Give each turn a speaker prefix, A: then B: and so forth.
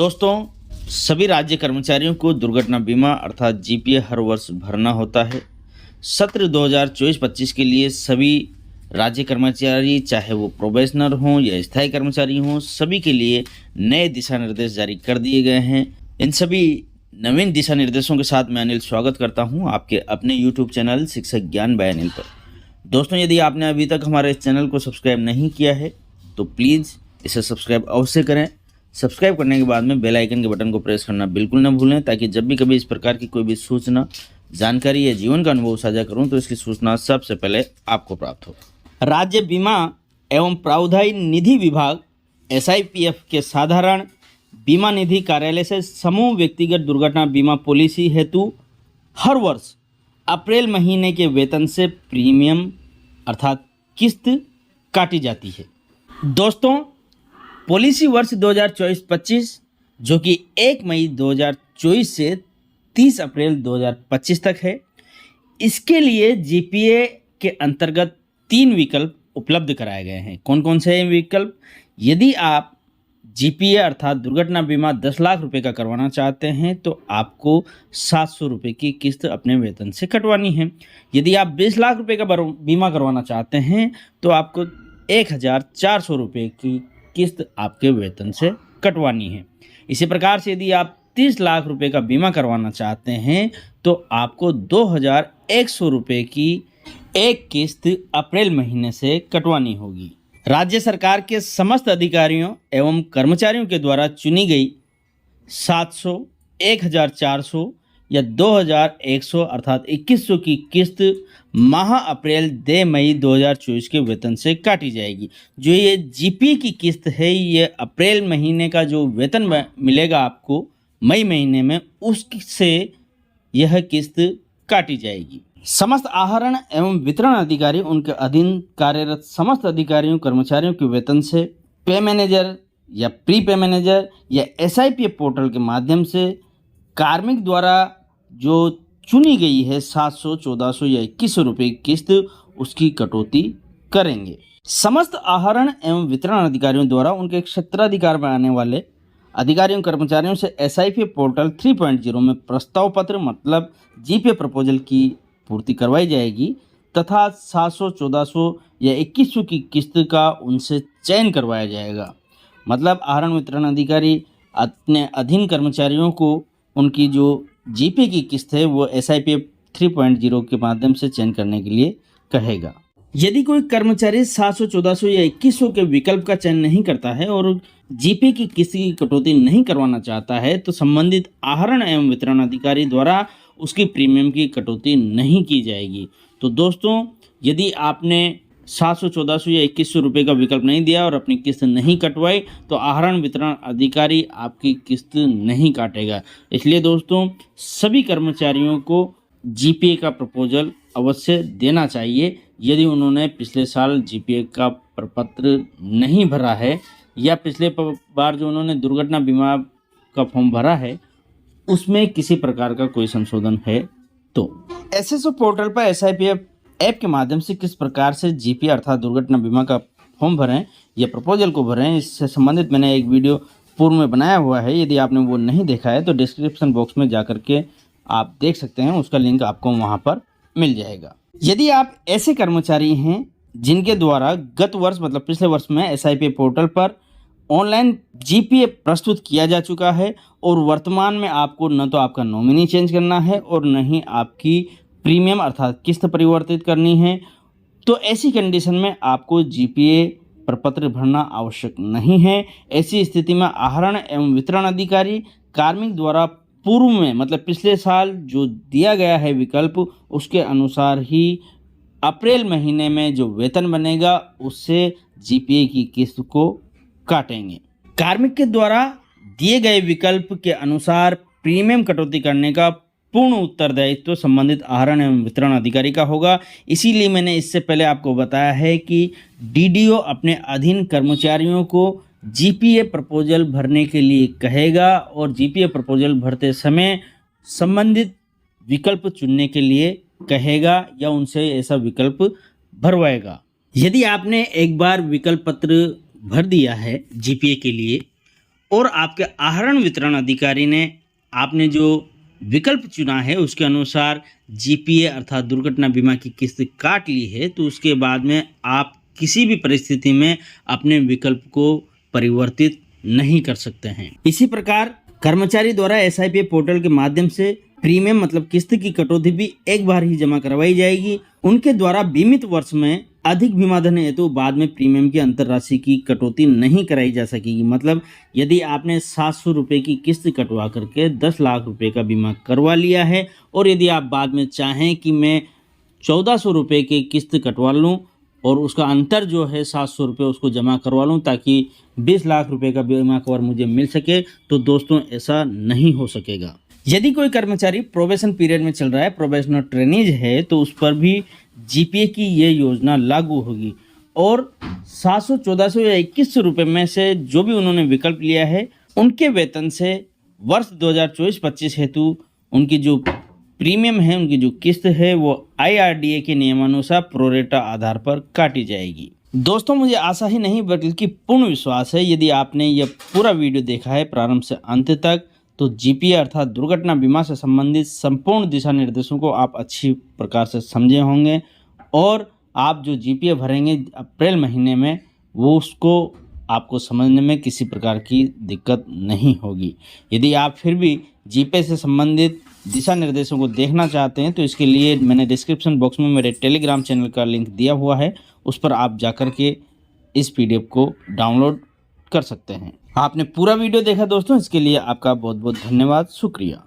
A: दोस्तों, सभी राज्य कर्मचारियों को दुर्घटना बीमा अर्थात जीपीए हर वर्ष भरना होता है। सत्र 2024-25 के लिए सभी राज्य कर्मचारी, चाहे वो प्रोबेशनर हों या स्थायी कर्मचारी हों, सभी के लिए नए दिशा निर्देश जारी कर दिए गए हैं। इन सभी नवीन दिशा निर्देशों के साथ मैं अनिल स्वागत करता हूं आपके अपने यूट्यूब चैनल शिक्षक ज्ञान बाय अनिल पर। दोस्तों, यदि आपने अभी तक हमारे इस चैनल को सब्सक्राइब नहीं किया है तो प्लीज़ इसे सब्सक्राइब अवश्य करें। सब्सक्राइब करने के बाद में बेल आइकन के बटन को प्रेस करना बिल्कुल न भूलें, ताकि जब भी कभी इस प्रकार की कोई भी सूचना, जानकारी या जीवन का अनुभव साझा करूं तो इसकी सूचना सबसे पहले आपको प्राप्त हो। राज्य बीमा एवं प्रावधायी निधि विभाग SIPF के साधारण बीमा निधि कार्यालय से समूह व्यक्तिगत दुर्घटना बीमा पॉलिसी हेतु हर वर्ष अप्रैल महीने के वेतन से प्रीमियम अर्थात किस्त काटी जाती है। दोस्तों, पॉलिसी वर्ष 2024-25 जो कि 1 मई 2024 से 30 अप्रैल 2025 तक है, इसके लिए जीपीए के अंतर्गत 3 विकल्प उपलब्ध कराए गए हैं। कौन कौन से हैं विकल्प? यदि आप जीपीए अर्थात दुर्घटना बीमा 10 लाख रुपए का करवाना चाहते हैं तो आपको 700 रुपये की किस्त अपने वेतन से कटवानी है। यदि आप 20 लाख रुपए का बीमा करवाना चाहते हैं तो आपको 1400 रुपये की किस्त आपके वेतन से कटवानी है। इसी प्रकार से यदि आप 30 लाख रुपए का बीमा करवाना चाहते हैं तो आपको 2100 रुपये की एक किस्त अप्रैल महीने से कटवानी होगी। राज्य सरकार के समस्त अधिकारियों एवं कर्मचारियों के द्वारा चुनी गई 700, 1400 या 2100 अर्थात 2100 की किस्त माह अप्रैल दे मई 2024 के वेतन से काटी जाएगी। जो ये जीपी की किस्त है, ये अप्रैल महीने का जो वेतन मिलेगा आपको मई महीने में, उससे यह किस्त काटी जाएगी। समस्त आहरण एवं वितरण अधिकारी, उनके अधीन कार्यरत समस्त अधिकारियों कर्मचारियों के वेतन से पे मैनेजर या प्री पे मैनेजर या SIPF पोर्टल के माध्यम से कार्मिक द्वारा जो चुनी गई है 700, 1400 या 2100 रुपये की किस्त, उसकी कटौती करेंगे। समस्त आहरण एवं वितरण अधिकारियों द्वारा उनके क्षेत्राधिकार में आने वाले अधिकारियों कर्मचारियों से SIPF पोर्टल 3.0 में प्रस्ताव पत्र मतलब जीपीए प्रपोजल की पूर्ति करवाई जाएगी तथा 700, 1400 या 2100 की किस्त का उनसे चयन करवाया जाएगा। मतलब आहरण वितरण अधिकारी अपने अधीन कर्मचारियों को उनकी जो जीपी की किस्त है वो SIPF 3.0 के माध्यम से चयन करने के लिए कहेगा। यदि कोई कर्मचारी 700, 1400 या 2100 के विकल्प का चयन नहीं करता है और जीपी की किस्त की कटौती नहीं करवाना चाहता है तो संबंधित आहरण एवं वितरण अधिकारी द्वारा उसकी प्रीमियम की कटौती नहीं की जाएगी। तो दोस्तों, यदि आपने 700, 1400 या 2100 रुपये का विकल्प नहीं दिया और अपनी किस्त नहीं कटवाई तो आहरण वितरण अधिकारी आपकी किस्त नहीं काटेगा। इसलिए दोस्तों, सभी कर्मचारियों को जीपीए का प्रपोजल अवश्य देना चाहिए। यदि उन्होंने पिछले साल जीपीए का प्रपत्र नहीं भरा है या पिछले बार जो उन्होंने दुर्घटना बीमा का फॉर्म भरा है उसमें किसी प्रकार का कोई संशोधन है तो। SSO पोर्टल पर SIPF ऐप के माध्यम से किस प्रकार से जीपी अर्थात दुर्घटना बीमा का फॉर्म भरें या प्रपोजल को भरें, इससे संबंधित मैंने एक वीडियो पूर्व में बनाया हुआ है। यदि आपने वो नहीं देखा है तो डिस्क्रिप्शन बॉक्स में जा करके आप देख सकते हैं, उसका लिंक आपको वहाँ पर मिल जाएगा। यदि आप ऐसे कर्मचारी हैं जिनके द्वारा गत वर्ष मतलब पिछले वर्ष में SIPF पोर्टल पर ऑनलाइन जीपीए प्रस्तुत किया जा चुका है और वर्तमान में आपको न तो आपका नॉमिनी चेंज करना है और न ही आपकी प्रीमियम अर्थात किस्त परिवर्तित करनी है, तो ऐसी कंडीशन में आपको जीपीए प्रपत्र भरना आवश्यक नहीं है। ऐसी स्थिति में आहरण एवं वितरण अधिकारी कार्मिक द्वारा पूर्व में मतलब पिछले साल जो दिया गया है विकल्प, उसके अनुसार ही अप्रैल महीने में जो वेतन बनेगा उससे जीपीए की किस्त को काटेंगे। कार्मिक के द्वारा दिए गए विकल्प के अनुसार प्रीमियम कटौती करने का पूर्ण उत्तरदायित्व तो संबंधित आहरण एवं वितरण अधिकारी का होगा। इसीलिए मैंने इससे पहले आपको बताया है कि DDO अपने अधीन कर्मचारियों को जीपीए प्रपोजल भरने के लिए कहेगा और जीपीए प्रपोजल भरते समय संबंधित विकल्प चुनने के लिए कहेगा या उनसे ऐसा विकल्प भरवाएगा। यदि आपने एक बार विकल्प पत्र भर दिया है जीपीए के लिए और आपके आहरण वितरण अधिकारी ने आपने जो विकल्प चुना है उसके अनुसार जीपीए अर्थात दुर्घटना बीमा की किस्त काट ली है, तो उसके बाद में आप किसी भी परिस्थिति में अपने विकल्प को परिवर्तित नहीं कर सकते हैं। इसी प्रकार कर्मचारी द्वारा एसआईपीएफ पोर्टल के माध्यम से प्रीमियम मतलब किस्त की कटौती भी एक बार ही जमा करवाई जाएगी। उनके द्वारा बीमित वर्ष में अधिक बीमा धन हेतु बाद में प्रीमियम की अंतर राशि की कटौती नहीं कराई जा सकेगी। मतलब यदि आपने 700 रुपये की किस्त कटवा करके 10 लाख रुपए का बीमा करवा लिया है और यदि आप बाद में चाहें कि मैं 1400 रुपये की किस्त कटवा लूँ और उसका अंतर जो है 700 रुपये उसको जमा करवा लूँ ताकि 20 लाख रुपए का बीमा कवर मुझे मिल सके, तो दोस्तों ऐसा नहीं हो सकेगा। यदि कोई कर्मचारी प्रोबेशन पीरियड में चल रहा है, प्रोबेशनल ट्रेनीज है, तो उस पर भी जीपीए की ये योजना लागू होगी और 700, 1400 या 2100 रुपये में से जो भी उन्होंने विकल्प लिया है उनके वेतन से वर्ष 2024-25 हेतु उनकी जो प्रीमियम है, उनकी जो किस्त है वो IRDA के नियमानुसार प्रोरेटा आधार पर काटी जाएगी। दोस्तों मुझे आशा ही नहीं बल्कि पूर्ण विश्वास है यदि आपने यह पूरा वीडियो देखा है प्रारंभ से अंत तक, तो जीपीए अर्थात दुर्घटना बीमा से संबंधित संपूर्ण दिशा निर्देशों को आप अच्छी प्रकार से समझे होंगे और आप जो जीपीए भरेंगे अप्रैल महीने में वो उसको आपको समझने में किसी प्रकार की दिक्कत नहीं होगी। यदि आप फिर भी जीपीए से संबंधित दिशा निर्देशों को देखना चाहते हैं तो इसके लिए मैंने डिस्क्रिप्शन बॉक्स में मेरे टेलीग्राम चैनल का लिंक दिया हुआ है, उस पर आप जाकर के इस पीडीएफ को डाउनलोड कर सकते हैं। आपने पूरा वीडियो देखा दोस्तों, इसके लिए आपका बहुत बहुत धन्यवाद, शुक्रिया।